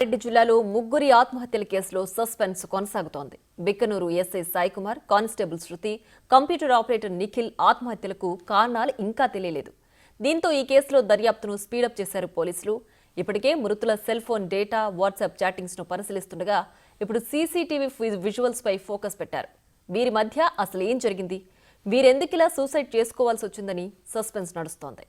రెడ్డి జిల్లాలో ముగ్గురి ఆత్మహత్యల కేసులో సస్పెన్స్ కొనసాగుతోంది. బిక్కనూరు ఎస్ఐ సాయి కుమార్, కానిస్టేబుల్ శృతి, కంప్యూటర్ ఆపరేటర్ నిఖిల్ ఆత్మహత్యలకు కారణాలు ఇంకా తెలియలేదు. దీంతో ఈ కేసులో దర్యాప్తును స్పీడప్ చేశారు పోలీసులు. ఇప్పటికే మృతుల cell phone data, WhatsApp chattings ను పరిశీలిస్తుండగా ఇప్పుడు సీసీటీవీ విజువల్స్ పై ఫోకస్ పెట్టారు. వీరి మధ్య అసలు ఏం జరిగింది, వీరెందుకిలా సూసైడ్ చేసుకోవాల్సి వచ్చిందని సస్పెన్స్ నడుస్తోంది.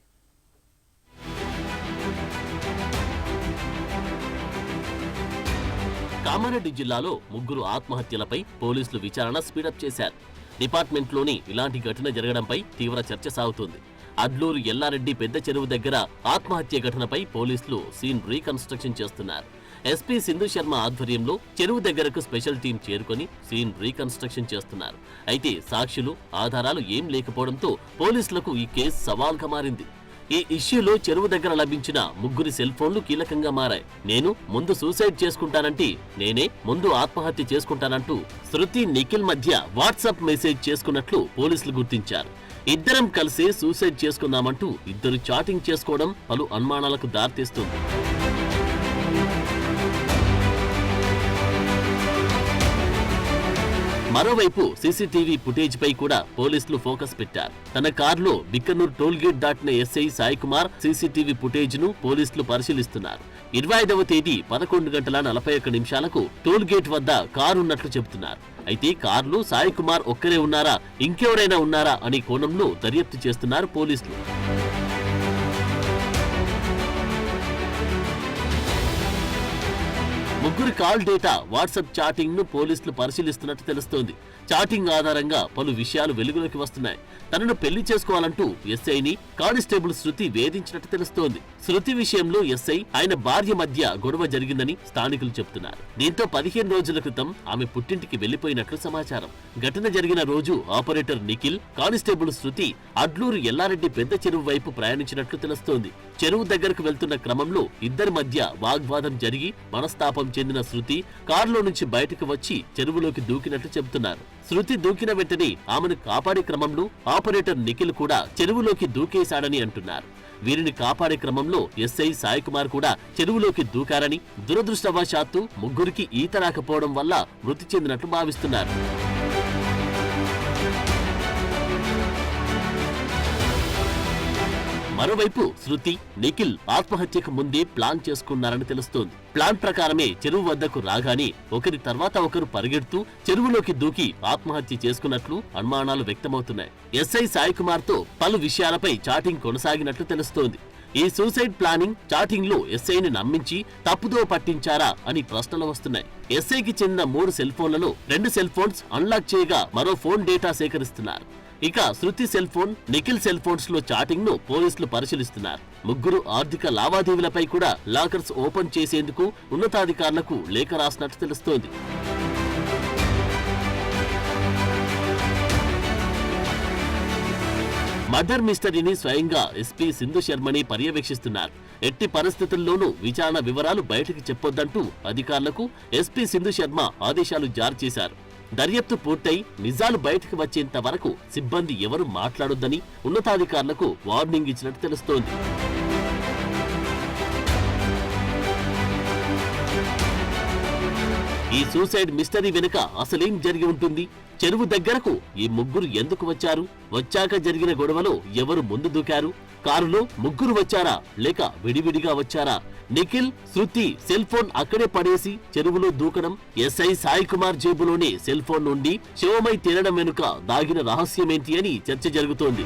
కామారెడ్డి జిల్లాలో ముగ్గురు ఆత్మహత్యలపై పోలీసులు విచారణ స్పీడప్ చేశారు. డిపార్ట్మెంట్లోని ఇలాంటి ఘటన జరగడంపై తీవ్ర చర్చ సాగుతోంది. అడ్లూరు ఎల్లారెడ్డి పెద్ద చెరువు దగ్గర ఆత్మహత్య ఘటనపై పోలీసులు సీన్ రీకన్స్ట్రక్షన్ చేస్తున్నారు. ఎస్పీ సింధు శర్మ ఆధ్వర్యంలో చెరువు దగ్గరకు స్పెషల్ టీం చేరుకొని సీన్ రీకన్స్ట్రక్షన్ చేస్తున్నారు. అయితే సాక్షులు, ఆధారాలు ఏం లేకపోవడంతో పోలీసులకు ఈ కేసు సవాల్గా మారింది. ఈ ఇష్యూలో చెరువు దగ్గర లభించిన ముగ్గురి సెల్ ఫోన్లు కీలకంగా మారాయి. నేను ముందు సూసైడ్ చేసుకుంటానంటే నేనే ముందు ఆత్మహత్య చేసుకుంటానంటూ శృతి, నిఖిల్ మధ్య వాట్సాప్ మెసేజ్ చేసుకున్నట్లు పోలీసులు గుర్తించారు. ఇద్దరం కలిసి సూసైడ్ చేసుకుందామంటూ ఇద్దరు చాటింగ్ చేసుకోవడం పలు అనుమానాలకు దారితీస్తుంది. మరోవైపు సీసీటీవీ ఫుటేజ్ పై కూడా పోలీసులు ఫోకస్ పెట్టారు. తన కారులో బిక్కనూరు టోల్ గేట్ దాటిన SI Sai Kumar CCTV footage ను పోలీసులు పరిశీలిస్తున్నారు. 25వ తేదీ 11:41 టోల్ గేట్ వద్ద కారున్నట్లు చెబుతున్నారు. అయితే కారులో సాయి కుమార్ ఒక్కరే ఉన్నారా, ఇంకెవరైనా ఉన్నారా అనే కోణంలో దర్యాప్తు చేస్తున్నారు పోలీసులు. ముగ్గురి కాల్ డేటా, వాట్సాప్ చాటింగ్ ను పోలీసులు పరిశీలిస్తున్నట్టు తెలుస్తోంది. చాటింగ్ ఆధారంగా పలు విషయాలు వెలుగులోకి వస్తున్నాయి. తనను పెళ్లి చేసుకోవాలంటూ ఎస్ఐని కానిస్టేబుల్ శృతి వేధించినట్టు తెలుస్తోంది. శృతి విషయంలో ఎస్ఐ, ఆయన భార్య మధ్య గొడవ జరిగిందని స్థానికులు చెబుతున్నారు. దీంతో 15 రోజుల క్రితం ఆమె పుట్టింటికి వెళ్లిపోయినట్లు సమాచారం. ఘటన జరిగిన రోజు ఆపరేటర్ నిఖిల్, కానిస్టేబుల్ శృతి అడ్లూరు ఎల్లారెడ్డి పెద్ద చెరువు వైపు ప్రయాణించినట్లు తెలుస్తోంది. చెరువు దగ్గరకు వెళ్తున్న క్రమంలో ఇద్దరి మధ్య వాగ్వాదం జరిగి మనస్తాపం చెందిన శృతి కారులో నుంచి బయటకు వచ్చి చెరువులోకి దూకినట్లు చెబుతున్నారు. శృతి దూకిన వెంటనే ఆమెను కాపాడే క్రమంలో ఆపరేటర్ నిఖిల్ కూడా చెరువులోకి దూకేశాడని అంటున్నారు. వీరిని కాపాడే క్రమంలో ఎస్ఐ సాయి కుమార్ కూడా చెరువులోకి దూకారని, దురదృష్టవశాత్తు ముగ్గురికి ఈత రాకపోవడం వల్ల మృతి చెందినట్లు భావిస్తున్నారు. మరోవైపు శృతి, నిఖిల్ ఆత్మహత్యకు ముందే ప్లాన్ చేసుకున్నారని తెలుస్తోంది. ప్లాన్ ప్రకారమే చెరువు వద్దకు రాగానే ఒకరి తర్వాత ఒకరు పరిగెడుతూ చెరువులోకి దూకి ఆత్మహత్య చేసుకున్నట్లు అనుమానాలు వ్యక్తమవుతున్నాయి. ఎస్ఐ సాయి కుమార్ తో పలు విషయాలపై చాటింగ్ కొనసాగినట్లు తెలుస్తోంది. ఈ సూసైడ్ ప్లానింగ్ చాటింగ్ లో ఎస్ఐని నమ్మించి తప్పుదో పట్టించారా అని ప్రశ్నలు వస్తున్నాయి. ఎస్ఐకి చెందిన 3 సెల్ ఫోన్లలో 2 సెల్ ఫోన్స్ అన్లాక్ చేయగా మరో ఫోన్ డేటా సేకరిస్తున్నారు. ఇక Shruti cell phone, Nikhil cell phones లో చాటింగ్ ను పోలీసులు పరిశీలిస్తున్నారు. ముగ్గురు ఆర్థిక లావాదేవీలపై కూడా లాకర్స్ ఓపెన్ చేసేందుకు ఉన్నతాధికారులకు లేఖ రాసినట్టు తెలుస్తోంది. మర్డర్ మిస్టరీని స్వయంగా ఎస్పీ సింధు శర్మని పర్యవేక్షిస్తున్నారు. ఎట్టి పరిస్థితుల్లోనూ విచారణ వివరాలు బయటకు చెప్పొద్దంటూ అధికారులకు ఎస్పీ సింధు శర్మ ఆదేశాలు జారీ చేశారు. దర్యాప్తు పూర్తయి నిజాలు బయటకు వచ్చేంత వరకు సిబ్బంది ఎవరు మాట్లాడొద్దని ఉన్నతాధికారులకు వార్నింగ్ ఇచ్చినట్టు తెలుస్తోంది. ఈ సూసైడ్ మిస్టరీ వెనుక అసలేం జరిగి ఉంటుంది? చెరువు దగ్గరకు ఈ ముగ్గురు ఎందుకు వచ్చారు? వచ్చాక జరిగిన గొడవలో ఎవరు ముందు దూకారు? కారులో ముగ్గురు వచ్చారా లేక విడివిడిగా వచ్చారా? నిఖిల్, శృతి సెల్ ఫోన్ అక్కడే పడేసి చెరువులో దూకడం, ఎస్ఐ సాయి కుమార్ జేబులోనే సెల్ ఫోన్ నుండి శవమై తేలడం వెనుక దాగిన రహస్యమేంటి అని చర్చ జరుగుతోంది.